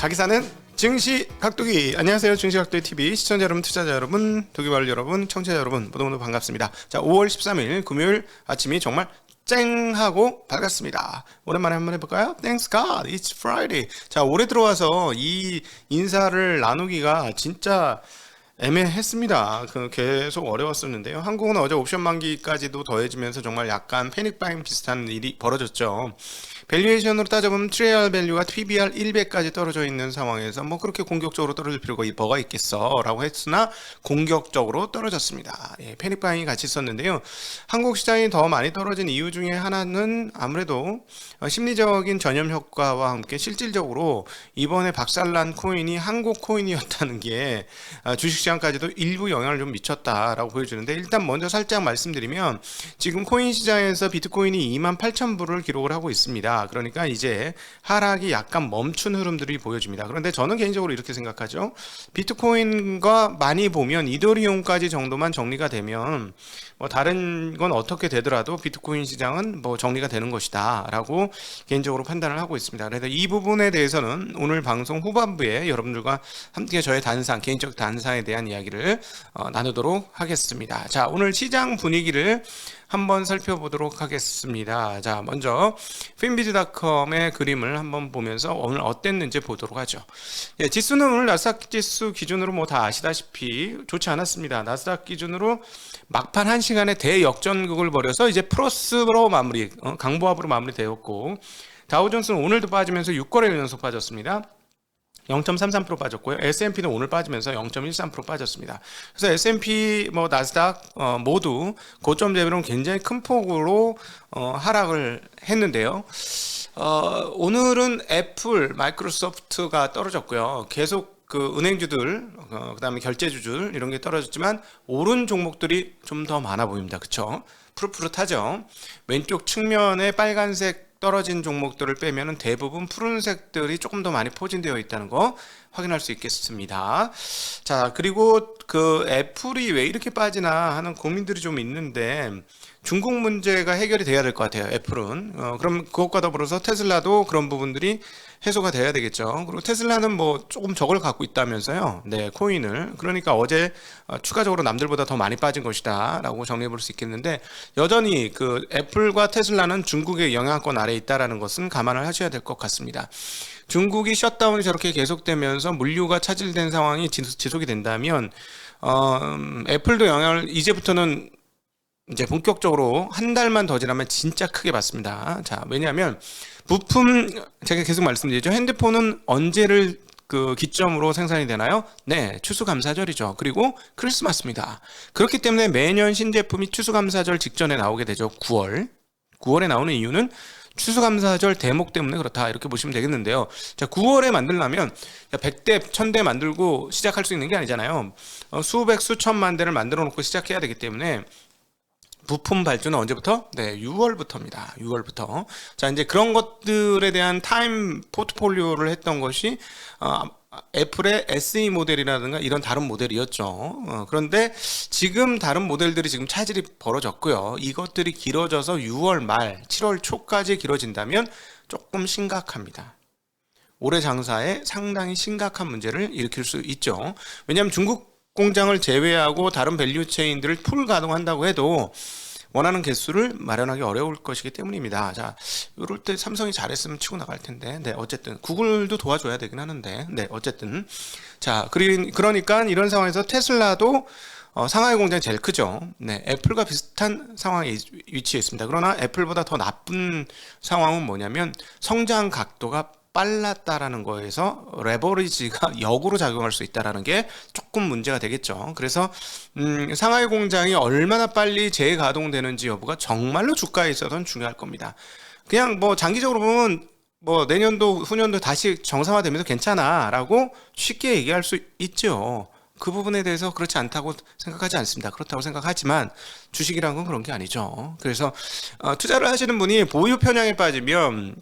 가기사는 증시 각도기. 안녕하세요. 증시 각도기 TV 시청자 여러분, 투자자 여러분, 도기발 여러분, 청취자 여러분 모두 반갑습니다. 자, 5월 13일 금요일 아침이 정말 쨍하고 밝았습니다. 오랜만에 한번 해볼까요? Thanks God, it's Friday. 자, 올해 들어와서 이 인사를 나누기가 진짜 애매했습니다. 계속 어려웠었는데요. 한국은 어제 옵션 만기까지도 더해지면서 정말 약간 패닉바잉 비슷한 일이 벌어졌죠. 밸류에이션으로 따져보면 트레이얼 밸류가 PBR 100까지 떨어져 있는 상황에서 뭐 그렇게 공격적으로 떨어질 필요가 뭐가 있겠어 라고 했으나 공격적으로 떨어졌습니다. 예, 패닉바잉이 같이 있었는데요. 한국 시장이 더 많이 떨어진 이유 중에 하나는 아무래도 심리적인 전염 효과와 함께 실질적으로 이번에 박살난 코인이 한국 코인이었다는 게 주식시장까지도 일부 영향을 좀 미쳤다라고 보여주는데, 일단 먼저 살짝 말씀드리면 지금 코인 시장에서 비트코인이 28,000불을 기록을 하고 있습니다. 그러니까 이제 하락이 약간 멈춘 흐름들이 보여집니다. 그런데 저는 개인적으로 이렇게 생각하죠. 비트코인과 많이 보면 이더리움까지 정도만 정리가 되면 뭐 다른 건 어떻게 되더라도 비트코인 시장은 뭐 정리가 되는 것이다 라고 개인적으로 판단을 하고 있습니다. 그래서 이 부분에 대해서는 오늘 방송 후반부에 여러분들과 함께 저의 단상, 개인적 단상에 대한 이야기를 나누도록 하겠습니다. 자, 오늘 시장 분위기를 한번 살펴보도록 하겠습니다. 자, 먼저 finbiz.com의 그림을 한번 보면서 오늘 어땠는지 보도록 하죠. 예, 지수는 오늘 나스닥 지수 기준으로 뭐 다 아시다시피 좋지 않았습니다. 나스닥 기준으로 막판 1시간에 대역전극을 벌여서 이제 플러스로 마무리, 강보합으로 마무리되었고, 다우존스는 오늘도 빠지면서 6거래일 연속 빠졌습니다. 0.33% 빠졌고요. S&P는 오늘 빠지면서 0.13% 빠졌습니다. 그래서 S&P, 나스닥 모두 고점 대비로는 굉장히 큰 폭으로 하락을 했는데요. 오늘은 애플, 마이크로소프트가 떨어졌고요. 계속 은행주들, 그다음에 결제주들 이런 게 떨어졌지만 오른 종목들이 좀 더 많아 보입니다. 그쵸? 푸릇푸릇하죠. 왼쪽 측면에 빨간색 떨어진 종목들을 빼면은 대부분 푸른색들이 조금 더 많이 포진되어 있다는 거 확인할 수 있겠습니다. 자, 그리고 애플이 왜 이렇게 빠지나 하는 고민들이 좀 있는데, 중국 문제가 해결이 돼야 될 것 같아요. 애플은. 그럼 그것과 더불어서 테슬라도 그런 부분들이 해소가 돼야 되겠죠. 그리고 테슬라는 뭐 조금 저걸 갖고 있다면서요. 네, 코인을. 그러니까 어제 추가적으로 남들보다 더 많이 빠진 것이다 라고 정리해 볼 수 있겠는데, 여전히 애플과 테슬라는 중국의 영향권 아래에 있다라는 것은 감안을 하셔야 될 것 같습니다. 중국이 셧다운이 저렇게 계속되면서 물류가 차질된 상황이 지속이 된다면 애플도 영향을 이제부터는 이제 본격적으로 한 달만 더 지나면 진짜 크게 받습니다. 자, 왜냐하면 부품, 제가 계속 말씀드리죠. 핸드폰은 언제를 기점으로 생산이 되나요? 네, 추수감사절이죠. 그리고 크리스마스입니다. 그렇기 때문에 매년 신제품이 추수감사절 직전에 나오게 되죠. 9월에 나오는 이유는 추수감사절 대목 때문에 그렇다, 이렇게 보시면 되겠는데요. 자, 9월에 만들려면 100대, 1000대 만들고 시작할 수 있는 게 아니잖아요. 수백, 수천만 대를 만들어 놓고 시작해야 되기 때문에 부품 발주는 언제부터? 네, 6월부터입니다. 6월부터. 자, 이제 그런 것들에 대한 타임 포트폴리오를 했던 것이 애플의 SE 모델이라든가 이런 다른 모델이었죠. 그런데 지금 다른 모델들이 지금 차질이 벌어졌고요. 이것들이 길어져서 6월 말, 7월 초까지 길어진다면 조금 심각합니다. 올해 장사에 상당히 심각한 문제를 일으킬 수 있죠. 왜냐하면 중국 공장을 제외하고 다른 밸류 체인들을 풀 가동한다고 해도 원하는 개수를 마련하기 어려울 것이기 때문입니다. 자, 이럴 때 삼성이 잘했으면 치고 나갈 텐데, 네, 어쨌든 구글도 도와줘야 되긴 하는데, 네, 어쨌든 자, 그러니까 이런 상황에서 테슬라도 상하이 공장이 제일 크죠. 네, 애플과 비슷한 상황에 위치해 있습니다. 그러나 애플보다 더 나쁜 상황은 뭐냐면 성장 각도가 빨랐다라는 거에서 레버리지가 역으로 작용할 수 있다라는 게 조금 문제가 되겠죠. 그래서 상하이 공장이 얼마나 빨리 재가동되는지 여부가 정말로 주가에 있어서는 중요할 겁니다. 그냥 뭐 장기적으로 보면 뭐 내년도 후년도 다시 정상화되면서 괜찮아라고 쉽게 얘기할 수 있죠. 그 부분에 대해서 그렇지 않다고 생각하지 않습니다. 그렇다고 생각하지만 주식이란 건 그런 게 아니죠. 그래서 투자를 하시는 분이 보유 편향에 빠지면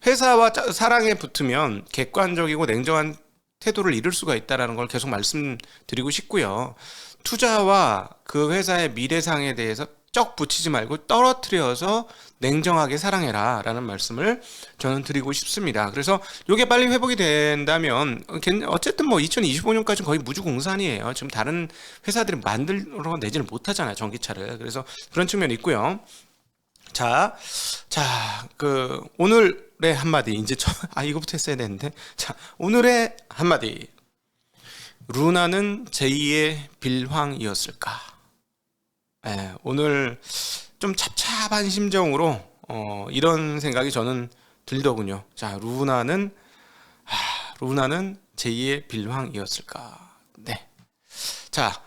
회사와 사랑에 붙으면 객관적이고 냉정한 태도를 잃을 수가 있다는 걸 계속 말씀드리고 싶고요. 투자와 그 회사의 미래상에 대해서 쩍 붙이지 말고 떨어뜨려서 냉정하게 사랑해라 라는 말씀을 저는 드리고 싶습니다. 그래서 이게 빨리 회복이 된다면 어쨌든 뭐 2025년까지는 거의 무주공산이에요. 지금 다른 회사들이 만들어 내지는 못하잖아요, 전기차를. 그래서 그런 측면이 있고요. 자, 그 오늘의 한마디 이제 이거부터 했어야 되는데, 자, 오늘의 한마디. 루나는 제2의 빌황이었을까? 오늘 좀 찹찹한 심정으로 이런 생각이 저는 들더군요. 자, 루나는 제2의 빌황이었을까? 네. 자,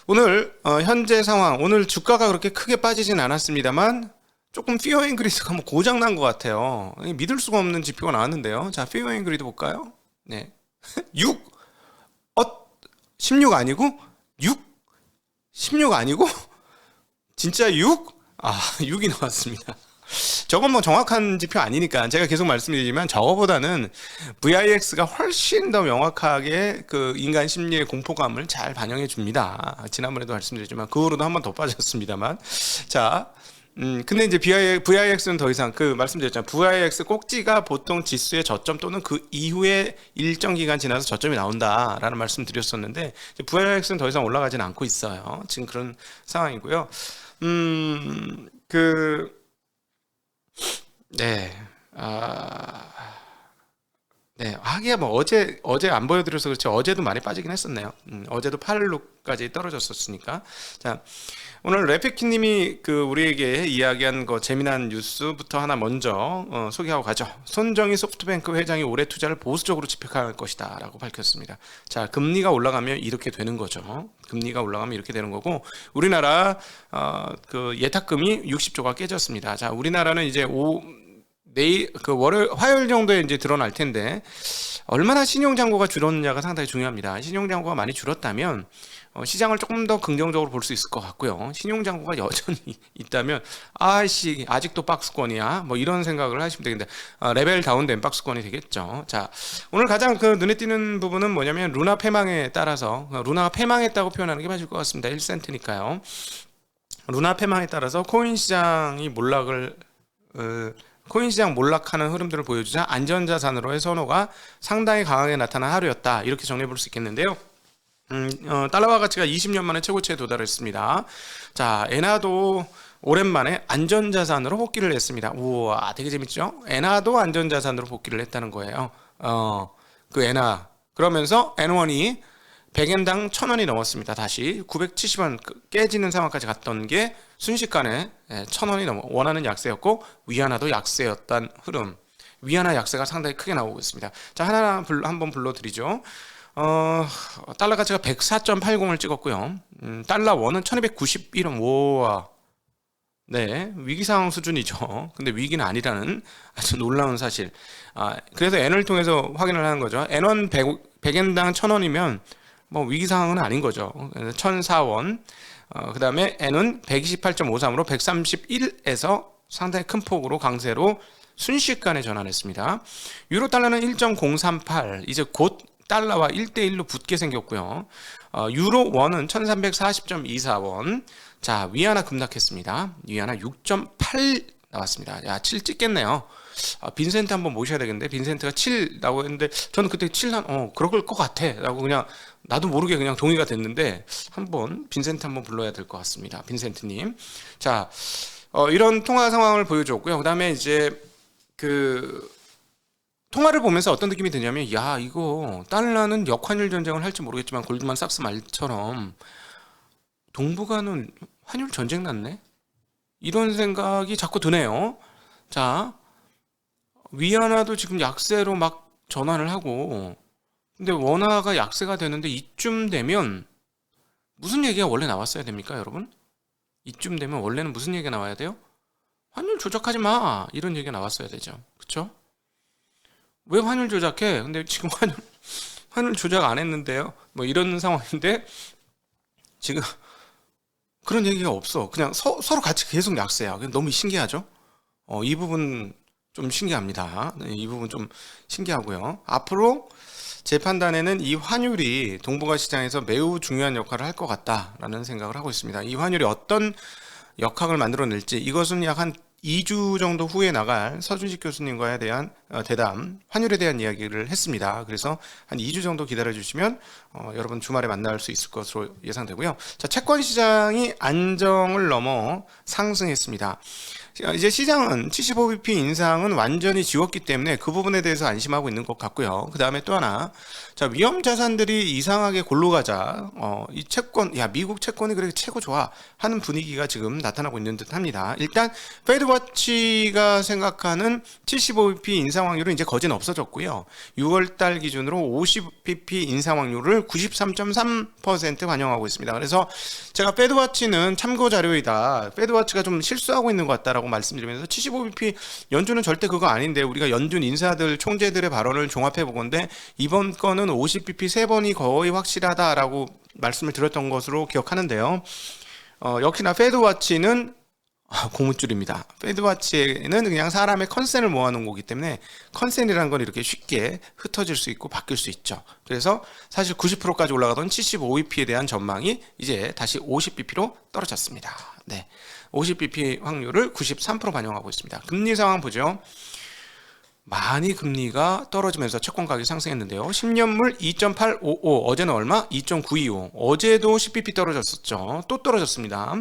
오늘 현재 상황, 오늘 주가가 그렇게 크게 빠지진 않았습니다만 조금 피어 앤 그리드가 뭐 고장 난 것 같아요. 믿을 수가 없는 지표가 나왔는데요. 자, 피어 앤 그리드 볼까요? 네. 6. 16 아니고 6? 16 아니고 진짜 6? 6이 나왔습니다. 저건 뭐 정확한 지표 아니니까 제가 계속 말씀드리지만 저거보다는 VIX가 훨씬 더 명확하게 그 인간 심리의 공포감을 잘 반영해 줍니다. 지난번에도 말씀드렸지만 그 후로도 한 번 더 빠졌습니다만. 자, 근데 이제 VIX는 더 이상 말씀드렸잖아요. VIX 꼭지가 보통 지수의 저점 또는 그 이후에 일정 기간 지나서 저점이 나온다라는 말씀 드렸었는데 VIX는 더 이상 올라가지는 않고 있어요. 지금 그런 상황이고요. 하기야 뭐 어제 안 보여드려서 그렇지 어제도 많이 빠지긴 했었네요. 어제도 8루까지 떨어졌었으니까. 자, 오늘 레페키님이 우리에게 이야기한 거 재미난 뉴스부터 하나 먼저 소개하고 가죠. 손정희 소프트뱅크 회장이 올해 투자를 보수적으로 집행할 것이다라고 밝혔습니다. 자, 금리가 올라가면 이렇게 되는 거죠. 금리가 올라가면 이렇게 되는 거고 우리나라 예탁금이 60조가 깨졌습니다. 자, 우리나라는 이제 화요일 정도에 이제 드러날 텐데 얼마나 신용잔고가 줄었느냐가 상당히 중요합니다. 신용잔고가 많이 줄었다면 시장을 조금 더 긍정적으로 볼 수 있을 것 같고요. 신용잔고가 여전히 있다면 아직도 박스권이야 뭐 이런 생각을 하시면 되겠는데 레벨 다운된 박스권이 되겠죠. 자, 오늘 가장 눈에 띄는 부분은 뭐냐면 루나 패망에 따라서 루나가 패망했다고 표현하는 게 맞을 것 같습니다. 1센트니까요. 루나 패망에 따라서 코인 시장이 코인 시장 몰락하는 흐름들을 보여주자 안전자산으로의 선호가 상당히 강하게 나타난 하루였다. 이렇게 정리해 볼 수 있겠는데요. 달러화 가치가 20년 만에 최고치에 도달했습니다. 자, 엔화도 오랜만에 안전자산으로 복귀를 했습니다. 우와, 되게 재밌죠? 엔화도 안전자산으로 복귀를 했다는 거예요. 그 엔화. 그러면서 N1이 100엔당 1000원이 넘었습니다. 다시 970원 깨지는 상황까지 갔던 게 순식간에 1000원이 넘어 원하는 약세였고 위안화도 약세였던 흐름. 위안화 약세가 상당히 크게 나오고 있습니다. 자, 하나 한번 불러드리죠. 달러 가치가 104.80을 찍었고요. 달러 원은 1291원. 우와. 네, 위기상황 수준이죠. 근데 위기는 아니라는 아주 놀라운 사실. 그래서 N을 통해서 확인을 하는 거죠. N1 100엔당 1000원이면 뭐 위기 상황은 아닌 거죠. 1004원. 그 다음에 N은 128.53으로 131에서 상당히 큰 폭으로 강세로 순식간에 전환했습니다. 유로 달러는 1.038. 이제 곧 달러와 1대1로 붙게 생겼고요. 유로 원은 1340.24원. 자, 위안화 급락했습니다. 위안화 6.8 나왔습니다. 야, 7 찍겠네요. 빈센트 한번 모셔야 되겠는데 빈센트가 7 라고 했는데 저는 그때 7 그럴 것 같아 라고 그냥 나도 모르게 그냥 동의가 됐는데 한번 빈센트 한번 불러야 될 것 같습니다. 빈센트님. 자, 이런 통화 상황을 보여줬고요. 그 다음에 이제 통화를 보면서 어떤 느낌이 드냐면 야, 이거 달러는 역환율 전쟁을 할지 모르겠지만 골드만삭스 말처럼 동북아는 환율 전쟁 났네? 이런 생각이 자꾸 드네요. 자, 위안화도 지금 약세로 막 전환을 하고 근데 원화가 약세가 되는데 이쯤 되면 무슨 얘기가 원래 나왔어야 됩니까, 여러분? 이쯤 되면 원래는 무슨 얘기가 나와야 돼요? 환율 조작하지 마 이런 얘기가 나왔어야 되죠. 그쵸? 왜 환율 조작해? 근데 지금 환율 조작 안 했는데요. 뭐 이런 상황인데 지금 그런 얘기가 없어. 그냥 서로 같이 계속 약세야. 너무 신기하죠? 이 부분 좀 신기합니다. 이 부분 좀 신기하고요. 앞으로 제 판단에는 이 환율이 동북아 시장에서 매우 중요한 역할을 할 것 같다라는 생각을 하고 있습니다. 이 환율이 어떤 역학을 만들어낼지, 이것은 약 한 2주 정도 후에 나갈 서준식 교수님과에 대한 대담, 환율에 대한 이야기를 했습니다. 그래서 한 2주 정도 기다려 주시면 여러분 주말에 만날 수 있을 것으로 예상되고요. 자, 채권 시장이 안정을 넘어 상승했습니다. 이제 시장은 75bp 인상은 완전히 지웠기 때문에 그 부분에 대해서 안심하고 있는 것 같고요. 그 다음에 또 하나, 자, 위험 자산들이 이상하게 골로 가자, 이 채권, 야, 미국 채권이 그렇게 최고 좋아 하는 분위기가 지금 나타나고 있는 듯 합니다. 일단 페드워치가 생각하는 75bp 인상 확률은 이제 거진 없어졌고요. 6월달 기준으로 50bp 인상 확률을 93.3% 반영하고 있습니다. 그래서 제가 페드워치는 참고 자료이다, 페드워치가 좀 실수하고 있는 것 같다라고 말씀드리면서, 75bp 연준은 절대 그거 아닌데, 우리가 연준 인사들 총재들의 발언을 종합해 보건데 이번 건은 50bp 3번이 거의 확실하다라고 말씀을 드렸던 것으로 기억하는데요. 역시나 페드워치는 고무줄입니다. 페드워치는 그냥 사람의 컨센을 모아놓은 거기 때문에 컨센이라는 건 이렇게 쉽게 흩어질 수 있고 바뀔 수 있죠. 그래서 사실 90%까지 올라가던 75bp에 대한 전망이 이제 다시 50bp로 떨어졌습니다. 네, 50bp 확률을 93% 반영하고 있습니다. 금리 상황 보죠. 많이 금리가 떨어지면서 채권 가격이 상승했는데요. 10년물 2.855, 어제는 얼마? 2.925. 어제도 10bp 떨어졌었죠. 또 떨어졌습니다.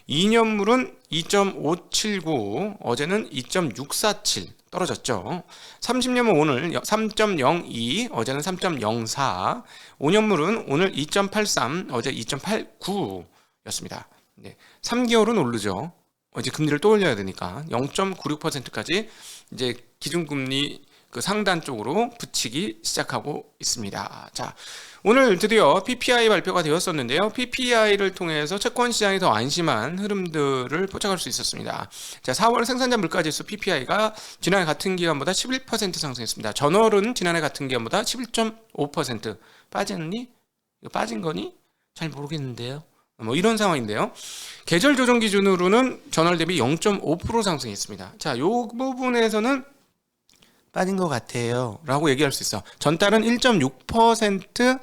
2년물은 2.579, 어제는 2.647 떨어졌죠. 30년물 오늘 3.02, 어제는 3.04. 5년물은 오늘 2.83, 어제 2.89였습니다. 네, 3개월은 오르죠. 이제 금리를 또 올려야 되니까 0.96%까지 이제 기준금리 그 상단 쪽으로 붙이기 시작하고 있습니다. 자, 오늘 드디어 PPI 발표가 되었었는데요. PPI를 통해서 채권 시장이 더 안심한 흐름들을 포착할 수 있었습니다. 자, 4월 생산자 물가지수 PPI가 지난해 같은 기간보다 11% 상승했습니다. 전월은 지난해 같은 기간보다 11.5% 빠졌니? 이거 빠진 거니? 잘 모르겠는데요. 뭐 이런 상황인데요. 계절 조정 기준으로는 전월 대비 0.5% 상승했습니다. 자, 요 부분에서는 빠진 것 같아요 라고 얘기할 수 있어. 전달은 1.6%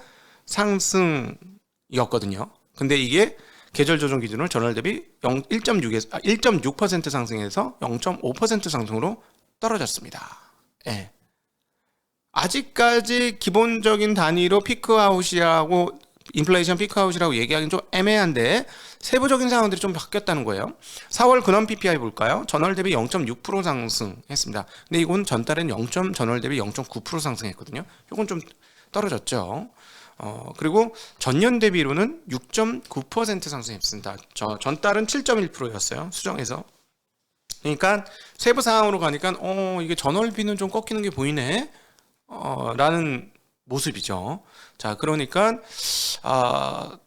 상승이었거든요. 근데 이게 계절 조정 기준으로 전월 대비 1.6% 상승해서 0.5% 상승으로 떨어졌습니다. 예. 아직까지 기본적인 단위로 피크아웃이라고, 인플레이션 피크아웃이라고 얘기하기는 좀 애매한데 세부적인 상황들이 좀 바뀌었다는 거예요. 4월 근원 PPI 볼까요? 전월 대비 0.6% 상승했습니다. 근데 이건 전달은 전월 대비 0.9% 상승했거든요. 이건 좀 떨어졌죠. 그리고 전년 대비로는 6.9% 상승했습니다. 전달은 7.1%였어요. 수정해서. 그러니까 세부 상황으로 가니까 이게 전월비는 좀 꺾이는 게 보이네 라는 모습이죠. 자, 그러니까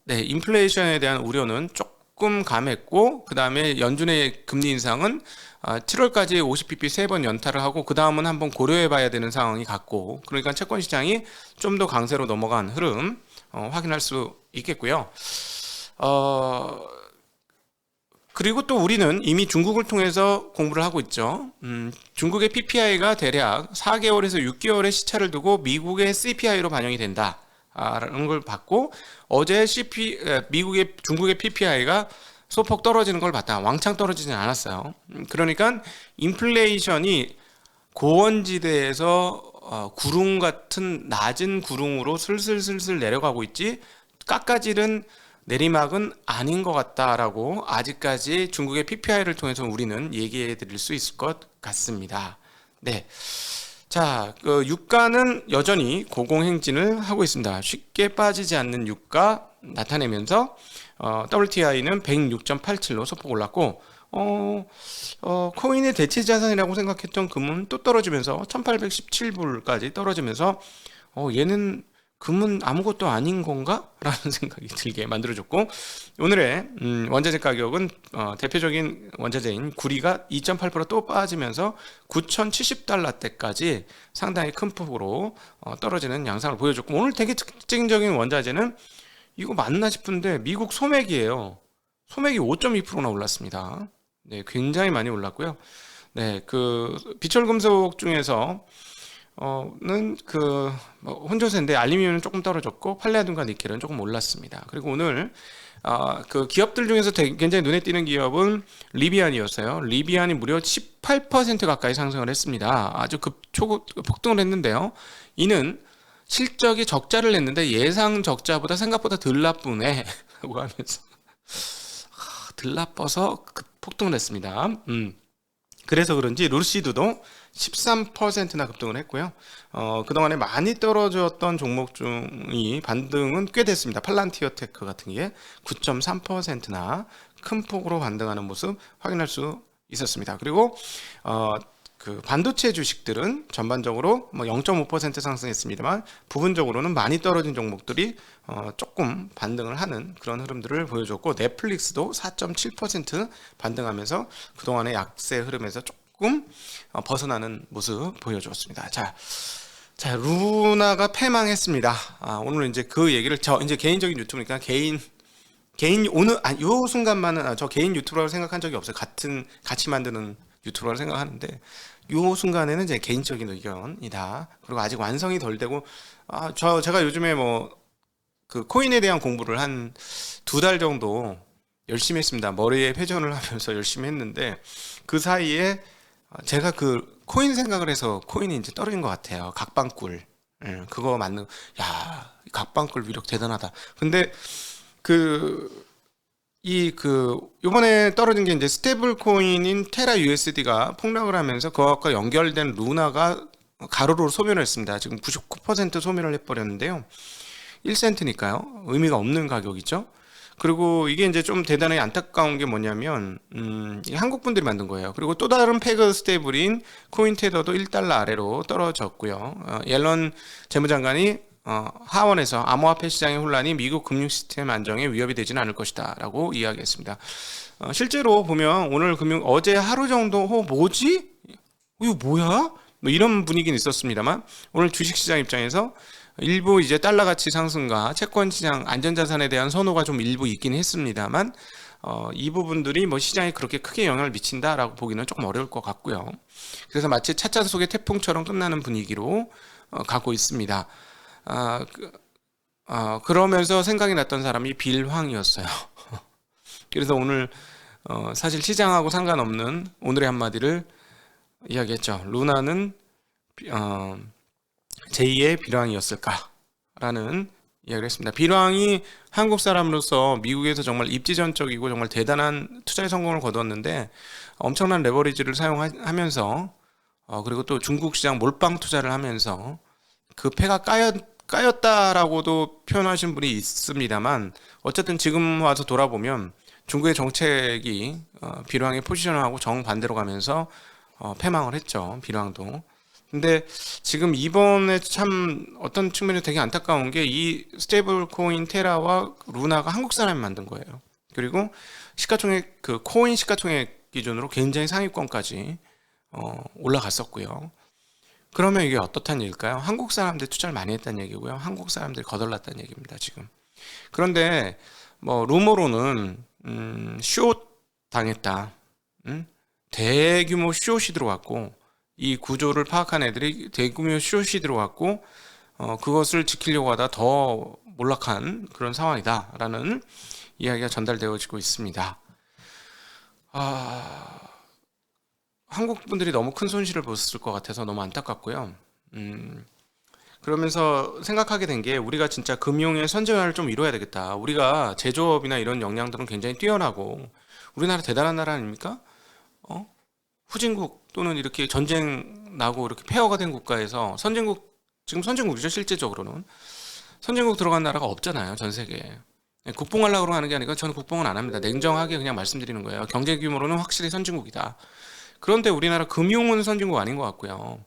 네, 인플레이션에 대한 우려는 조금 감했고, 그 다음에 연준의 금리 인상은 7월까지 50bp 3번 연타를 하고 그 다음은 한번 고려해 봐야 되는 상황이 같고, 그러니까 채권 시장이 좀 더 강세로 넘어간 흐름 확인할 수 있겠고요. 그리고 또 우리는 이미 중국을 통해서 공부를 하고 있죠. 중국의 PPI가 대략 4개월에서 6개월의 시차를 두고 미국의 CPI로 반영이 된다 라는 걸 봤고, 어제 중국의 PPI가 소폭 떨어지는 걸 봤다. 왕창 떨어지진 않았어요. 그러니까 인플레이션이 고원지대에서 구름 같은 낮은 구름으로 슬슬슬슬 내려가고 있지, 깎아지른 내리막은 아닌 것 같다라고 아직까지 중국의 PPI를 통해서 우리는 얘기해 드릴 수 있을 것 같습니다. 네. 자, 유가는 여전히 고공행진을 하고 있습니다. 쉽게 빠지지 않는 유가 나타내면서 WTI는 106.87로 소폭 올랐고, 코인의 대체 자산이라고 생각했던 금은 또 떨어지면서 1817불까지 떨어지면서 얘는 금은 아무것도 아닌 건가? 라는 생각이 들게 만들어줬고, 오늘의 원자재 가격은 대표적인 원자재인 구리가 2.8% 또 빠지면서 9,070달러대까지 상당히 큰 폭으로 떨어지는 양상을 보여줬고, 오늘 되게 특징적인 원자재는 이거 맞나 싶은데 미국 소맥이에요. 소맥이 5.2%나 올랐습니다. 네, 굉장히 많이 올랐고요. 네, 그 비철금속 중에서 혼조세인데 알루미늄은 조금 떨어졌고 팔레아듐과 니켈은 조금 올랐습니다. 그리고 오늘 그 기업들 중에서 굉장히 눈에 띄는 기업은 리비안이었어요. 리비안이 무려 18% 가까이 상승을 했습니다. 아주 폭등을 했는데요. 이는 실적이 적자를 냈는데 예상 적자보다 생각보다 덜 나쁘네 라고 하면서 덜 나빠서 폭등을 했습니다. 그래서 그런지 루시드도 13%나 급등을 했고요. 그동안에 많이 떨어졌던 종목 중이 반등은 꽤 됐습니다. 팔란티어 테크 같은 게 9.3%나 큰 폭으로 반등하는 모습 확인할 수 있었습니다. 그리고 그 반도체 주식들은 전반적으로 뭐 0.5% 상승했습니다만 부분적으로는 많이 떨어진 종목들이 조금 반등을 하는 그런 흐름들을 보여줬고, 넷플릭스도 4.7% 반등하면서 그동안의 약세 흐름에서 조금 벗어나는 모습 보여주었습니다. 자, 루나가 패망했습니다. 오늘 이제 그 얘기를 이제 개인적인 유튜브니까 오늘 요 순간만은 저 개인 유튜버라고 생각한 적이 없어요. 같이 만드는 유튜버라고 생각하는데 요 순간에는 이제 개인적인 의견이다. 그리고 아직 완성이 덜 되고 제가 요즘에 그 코인에 대한 공부를 한 2달 정도 열심히 했습니다. 머리에 회전을 하면서 열심히 했는데 그 사이에 제가 그 코인 생각을 해서 코인이 이제 떨어진 것 같아요. 각방꿀. 그거 맞는, 각방꿀 위력 대단하다. 근데 요번에 떨어진 게 이제 스테이블 코인인 테라 USD가 폭락을 하면서 그것과 연결된 루나가 가로로 소멸을 했습니다. 지금 99% 소멸을 해버렸는데요. 1센트니까요. 의미가 없는 가격이죠. 그리고 이게 이제 좀 대단히 안타까운 게 뭐냐면 이게 한국 분들이 만든 거예요. 그리고 또 다른 페그 스테이블인 코인테더도 1달러 아래로 떨어졌고요. 옐런 재무장관이 하원에서 암호화폐 시장의 혼란이 미국 금융 시스템 안정에 위협이 되지는 않을 것이다 라고 이야기했습니다. 실제로 보면 오늘 어제 하루 정도 뭐지? 이거 뭐야? 뭐 이런 분위기는 있었습니다만 오늘 주식시장 입장에서 일부 이제 달러 가치 상승과 채권 시장 안전자산에 대한 선호가 좀 일부 있긴 했습니다만 이 부분들이 뭐 시장에 그렇게 크게 영향을 미친다라고 보기는 조금 어려울 것 같고요. 그래서 마치 찻잔 속의 태풍처럼 끝나는 분위기로 가고 있습니다. 그러면서 생각이 났던 사람이 빌황이었어요. 그래서 오늘 사실 시장하고 상관없는 오늘의 한마디를 이야기했죠. 루나는 제2의 빌황이었을까라는 이야기를 했습니다. 빌황이 한국 사람으로서 미국에서 정말 입지전적이고 정말 대단한 투자의 성공을 거두었는데 엄청난 레버리지를 사용하면서 그리고 또 중국 시장 몰빵 투자를 하면서 그 패가 까였다라고도 표현하신 분이 있습니다만 어쨌든 지금 와서 돌아보면 중국의 정책이 빌황의 포지션하고 정반대로 가면서 패망을 했죠. 빌황도. 근데 지금 이번에 참 어떤 측면에서 되게 안타까운 게 이 스테이블 코인 테라와 루나가 한국 사람이 만든 거예요. 그리고 시가총액 그 코인 시가총액 기준으로 굉장히 상위권까지 올라갔었고요. 그러면 이게 어떻다는 얘기일까요? 한국 사람들이 투자를 많이 했다는 얘기고요. 한국 사람들이 거덜났다는 얘기입니다, 지금. 그런데 뭐 루머로는 숏 당했다. 대규모 숏이 들어왔고 이 구조를 파악한 애들이 대규모 숏이 들어왔고 그것을 지키려고 하다 더 몰락한 그런 상황이다라는 이야기가 전달되어지고 있습니다. 한국 분들이 너무 큰 손실을 보셨을 것 같아서 너무 안타깝고요. 그러면서 생각하게 된 게 우리가 진짜 금융의 선진화를 좀 이뤄야 되겠다. 우리가 제조업이나 이런 역량들은 굉장히 뛰어나고 우리나라 대단한 나라 아닙니까? 후진국 또는 이렇게 전쟁 나고 이렇게 폐허가 된 국가에서 지금 선진국이죠. 실제적으로는 선진국 들어간 나라가 없잖아요, 전 세계에. 국뽕하려고 하는 게 아니라 저는 국뽕은 안 합니다. 냉정하게 그냥 말씀드리는 거예요. 경제 규모로는 확실히 선진국이다. 그런데 우리나라 금융은 선진국 아닌 것 같고요.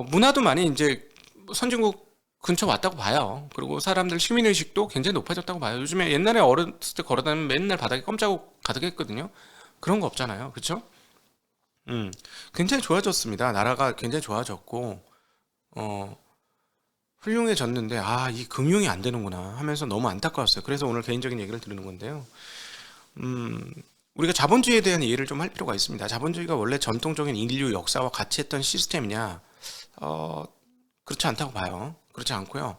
문화도 많이 이제 선진국 근처 왔다고 봐요. 그리고 사람들 시민의식도 굉장히 높아졌다고 봐요. 요즘에 옛날에 어렸을 때 걸어다니면 맨날 바닥에 껌자국 가득했거든요. 그런 거 없잖아요. 그렇죠? 굉장히 좋아졌습니다. 나라가 굉장히 좋아졌고 훌륭해졌는데 이 금융이 안 되는구나 하면서 너무 안타까웠어요. 그래서 오늘 개인적인 얘기를 드리는 건데요. 우리가 자본주의에 대한 이해를 좀 할 필요가 있습니다. 자본주의가 원래 전통적인 인류 역사와 같이 했던 시스템이냐? 그렇지 않다고 봐요. 그렇지 않고요.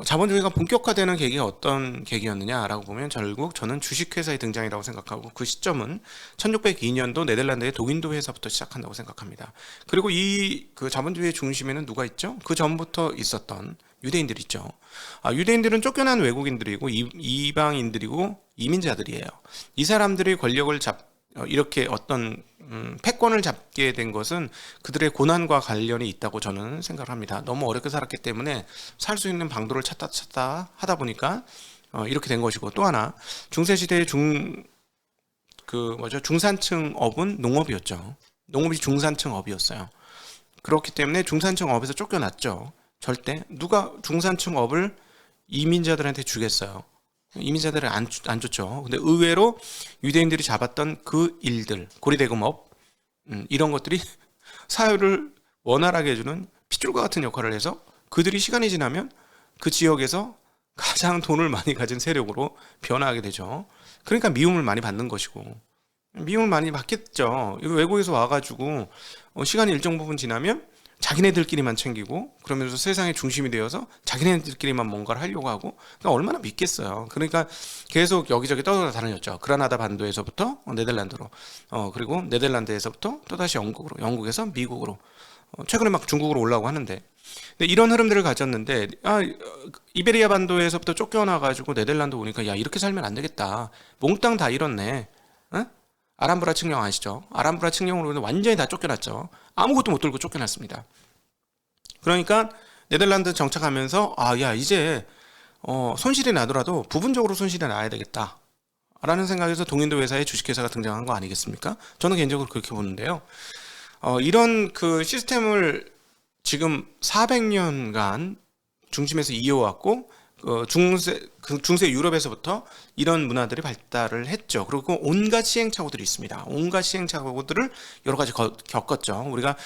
자본주의가 본격화되는 계기가 어떤 계기였느냐라고 보면 결국 저는 주식회사의 등장이라고 생각하고 그 시점은 1602년도 네덜란드의 독인도 회사부터 시작한다고 생각합니다. 그리고 이 그 자본주의의 중심에는 누가 있죠? 그 전부터 있었던 유대인들 있죠. 유대인들은 쫓겨난 외국인들이고 이방인들이고 이민자들이에요. 이 사람들이 권력을 이렇게 어떤 패권을 잡게 된 것은 그들의 고난과 관련이 있다고 저는 생각을 합니다. 너무 어렵게 살았기 때문에 살 수 있는 방도를 찾다 하다 보니까 이렇게 된 것이고, 또 하나 중세시대의 중산층 업은 농업이었죠. 농업이 중산층 업이었어요. 그렇기 때문에 중산층 업에서 쫓겨났죠. 절대 누가 중산층 업을 이민자들한테 주겠어요. 이민자들은 안 줬죠. 근데 의외로 유대인들이 잡았던 그 일들, 고리대금업, 이런 것들이 사회를 원활하게 해주는 핏줄과 같은 역할을 해서 그들이 시간이 지나면 그 지역에서 가장 돈을 많이 가진 세력으로 변화하게 되죠. 그러니까 미움을 많이 받는 것이고, 미움을 많이 받겠죠. 외국에서 와가지고 시간이 일정 부분 지나면 자기네들끼리만 챙기고 그러면서 세상의 중심이 되어서 자기네들끼리만 뭔가를 하려고 하고, 그러니까 얼마나 믿겠어요. 그러니까 계속 여기저기 떠돌아다녔죠. 그라나다 반도에서부터 네덜란드로, 그리고 네덜란드에서부터 또다시 영국으로, 영국에서 미국으로, 최근에 막 중국으로 올라오고 하는데, 근데 이런 흐름들을 가졌는데, 이베리아 반도에서부터 쫓겨나가지고 네덜란드 오니까 야, 이렇게 살면 안 되겠다. 몽땅 다 잃었네. 어? 아람브라 칙령 아시죠? 아람브라 칙령으로 완전히 다 쫓겨났죠. 아무것도 못 들고 쫓겨났습니다. 그러니까 네덜란드 정착하면서 야, 이제 손실이 나더라도 부분적으로 손실이 나야 되겠다 라는 생각에서 동인도 회사의 주식회사가 등장한 거 아니겠습니까? 저는 개인적으로 그렇게 보는데요. 이런 그 시스템을 지금 400년간 중심에서 이어왔고, 중세 유럽에서부터 이런 문화들이 발달을 했죠. 그리고 온갖 시행착오들이 있습니다. 온갖 시행착오들을 여러 가지 겪었죠. 우리가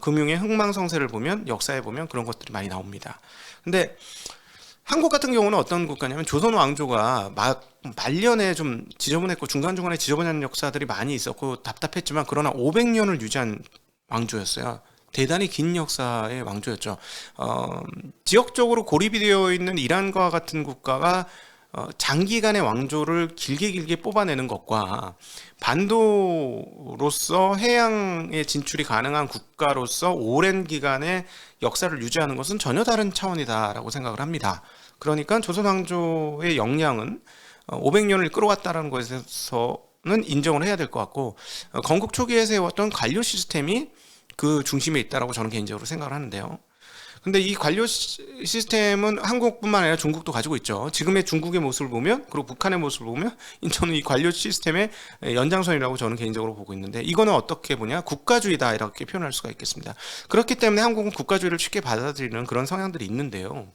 금융의 흥망성쇠를 보면, 역사에 보면 그런 것들이 많이 나옵니다. 근데 한국 같은 경우는 어떤 국가냐면, 조선 왕조가 말년에 좀 지저분했고 중간중간에 지저분한 역사들이 많이 있었고 답답했지만, 그러나 500년을 유지한 왕조였어요. 대단히 긴 역사의 왕조였죠. 지역적으로 고립이 되어 있는 이란과 같은 국가가 장기간의 왕조를 길게 뽑아내는 것과, 반도로서 해양에 진출이 가능한 국가로서 오랜 기간의 역사를 유지하는 것은 전혀 다른 차원이다라고 생각을 합니다. 그러니까 조선 왕조의 역량은 500년을 끌어왔다는 것에서는 인정을 해야 될 것 같고, 건국 초기에 세웠던 관료 시스템이 그 중심에 있다라고 저는 개인적으로 생각을 하는데요. 근데 이 관료 시스템은 한국뿐만 아니라 중국도 가지고 있죠. 지금의 중국의 모습을 보면, 그리고 북한의 모습을 보면, 저는 이 관료 시스템의 연장선이라고 저는 개인적으로 보고 있는데, 이거는 어떻게 보냐, 국가주의다 이렇게 표현할 수가 있겠습니다. 그렇기 때문에 한국은 국가주의를 쉽게 받아들이는 그런 성향들이 있는데요.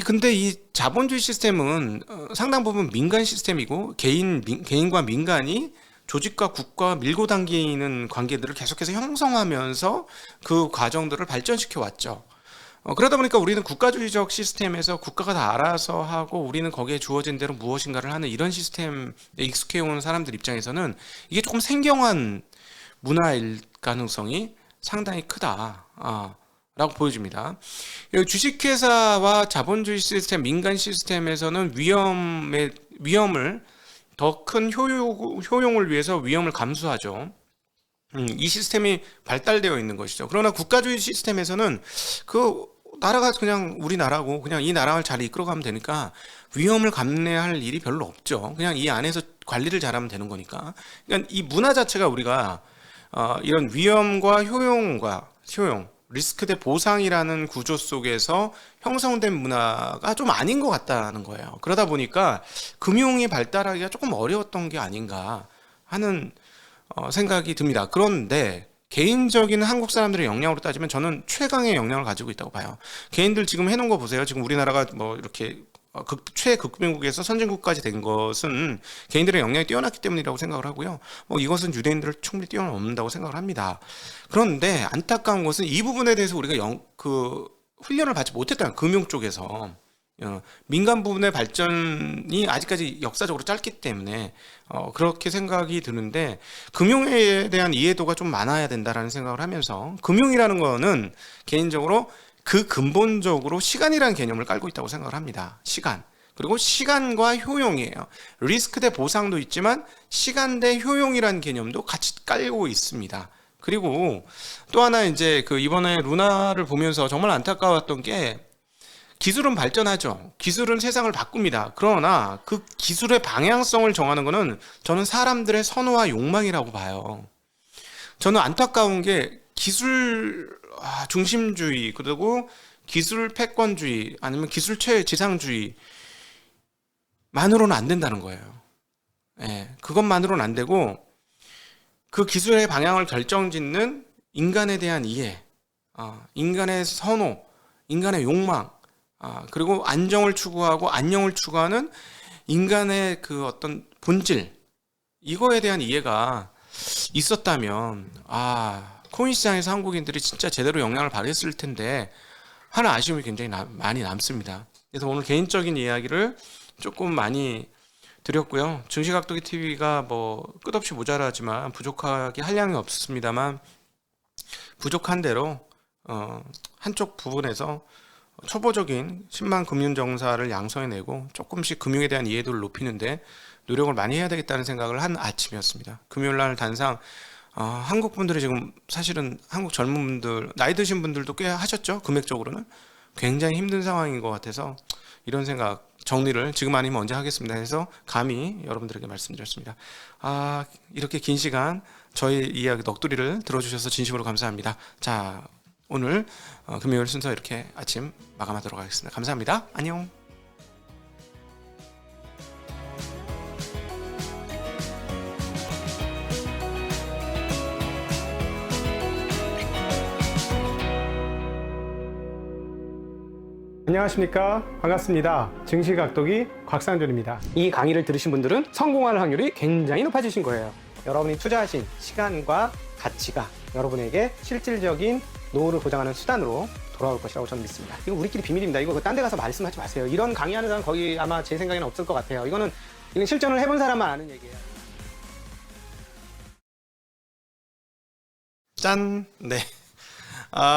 근데 이 자본주의 시스템은 상당 부분 민간 시스템이고, 개인과 민간이 조직과 국가와 밀고 당기는 관계들을 계속해서 형성하면서 그 과정들을 발전시켜 왔죠. 그러다 보니까 우리는 국가주의적 시스템에서 국가가 다 알아서 하고 우리는 거기에 주어진 대로 무엇인가를 하는 이런 시스템에 익숙해 온 사람들 입장에서는 이게 조금 생경한 문화일 가능성이 상당히 크다 라고 보여집니다. 주식회사와 자본주의 시스템, 민간 시스템에서는 위험을 더 큰 효용을 위해서 위험을 감수하죠. 이 시스템이 발달되어 있는 것이죠. 그러나 국가주의 시스템에서는 그 나라가 그냥 우리나라고 그냥 이 나라를 잘 이끌어가면 되니까 위험을 감내할 일이 별로 없죠. 그냥 이 안에서 관리를 잘하면 되는 거니까. 그러니까 이 문화 자체가 우리가 이런 위험과 효용, 리스크 대 보상이라는 구조 속에서 형성된 문화가 좀 아닌 것 같다는 거예요. 그러다 보니까 금융이 발달하기가 조금 어려웠던 게 아닌가 하는 생각이 듭니다. 그런데 개인적인 한국 사람들의 역량으로 따지면 저는 최강의 역량을 가지고 있다고 봐요. 개인들 지금 해놓은 거 보세요. 지금 우리나라가 뭐 이렇게 최극빈국에서 선진국까지 된 것은 개인들의 역량이 뛰어났기 때문이라고 생각을 하고요. 이것은 유대인들을 충분히 뛰어넘는다고 생각을 합니다. 그런데 안타까운 것은 이 부분에 대해서 우리가 훈련을 받지 못했다는, 금융 쪽에서 민간 부분의 발전이 아직까지 역사적으로 짧기 때문에 그렇게 생각이 드는데, 금융에 대한 이해도가 좀 많아야 된다라는 생각을 하면서, 금융이라는 거는 개인적으로 그 근본적으로 시간이라는 개념을 깔고 있다고 생각을 합니다. 시간. 그리고 시간과 효용이에요. 리스크 대 보상도 있지만 시간 대 효용이라는 개념도 같이 깔고 있습니다. 그리고 또 하나 이제 그 이번에 루나를 보면서 정말 안타까웠던 게 기술은 발전하죠. 기술은 세상을 바꿉니다. 그러나 그 기술의 방향성을 정하는 것은 저는 사람들의 선호와 욕망이라고 봐요. 저는 안타까운 게 기술 중심주의 그리고 기술 패권주의 아니면 기술 최지상주의 만으로는 안 된다는 거예요. 예, 그것만으로는 안 되고 그 기술의 방향을 결정짓는 인간에 대한 이해, 인간의 선호, 인간의 욕망, 그리고 안정을 추구하고 안녕을 추구하는 인간의 그 어떤 본질, 이거에 대한 이해가 있었다면 코인 시장에서 한국인들이 진짜 제대로 영향을 발휘했을 텐데 하는 아쉬움이 굉장히 많이 남습니다. 그래서 오늘 개인적인 이야기를 조금 많이 드렸고요. 증시각도기 TV가 뭐 끝없이 모자라지만 부족하게 할 양이 없습니다만 부족한 대로 한쪽 부분에서 초보적인 신만 금융정사를 양성해내고 조금씩 금융에 대한 이해도를 높이는데 노력을 많이 해야 되겠다는 생각을 한 아침이었습니다. 금요일날 단상 한국 분들이 지금 사실은 한국 젊은 분들 나이 드신 분들도 꽤 하셨죠. 금액적으로는 굉장히 힘든 상황인 것 같아서 이런 생각 정리를 지금 아니면 언제 하겠습니다 해서 감히 여러분들에게 말씀드렸습니다. 이렇게 긴 시간 저희 이야기 넋두리를 들어주셔서 진심으로 감사합니다. 자, 오늘 금요일 순서 이렇게 아침 마감하도록 하겠습니다. 감사합니다. 안녕. 안녕하십니까. 반갑습니다. 증시각도기 곽상준입니다. 이 강의를 들으신 분들은 성공할 확률이 굉장히 높아지신 거예요. 여러분이 투자하신 시간과 가치가 여러분에게 실질적인 노후를 보장하는 수단으로 돌아올 것이라고 저는 믿습니다. 이거 우리끼리 비밀입니다. 이거 딴 데 가서 말씀하지 마세요. 이런 강의하는 사람 거의 아마 제 생각에는 없을 것 같아요. 이건 실전을 해본 사람만 아는 얘기예요. 짠! 네.